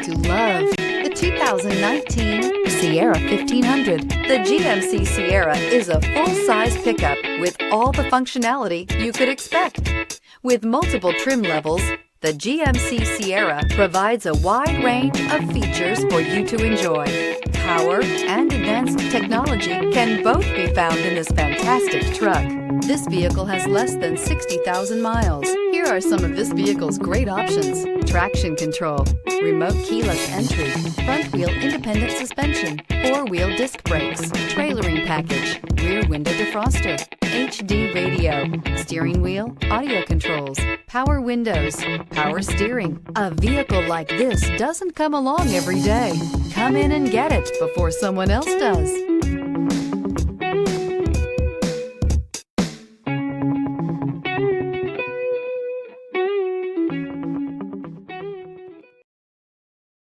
to love. The 2019 Sierra 1500. The GMC Sierra is a full-size pickup with all the functionality you could expect. With multiple trim levels, the GMC Sierra provides a wide range of features for you to enjoy. Power and advanced technology can both be found in this fantastic truck. This vehicle has less than 60,000 miles. Here are some of this vehicle's great options: traction control, remote keyless entry, front wheel independent suspension, four-wheel disc brakes, trailering package, rear window defroster, HD radio, steering wheel audio controls, power windows, power steering. A vehicle like this doesn't come along every day. Come in and get it before someone else does.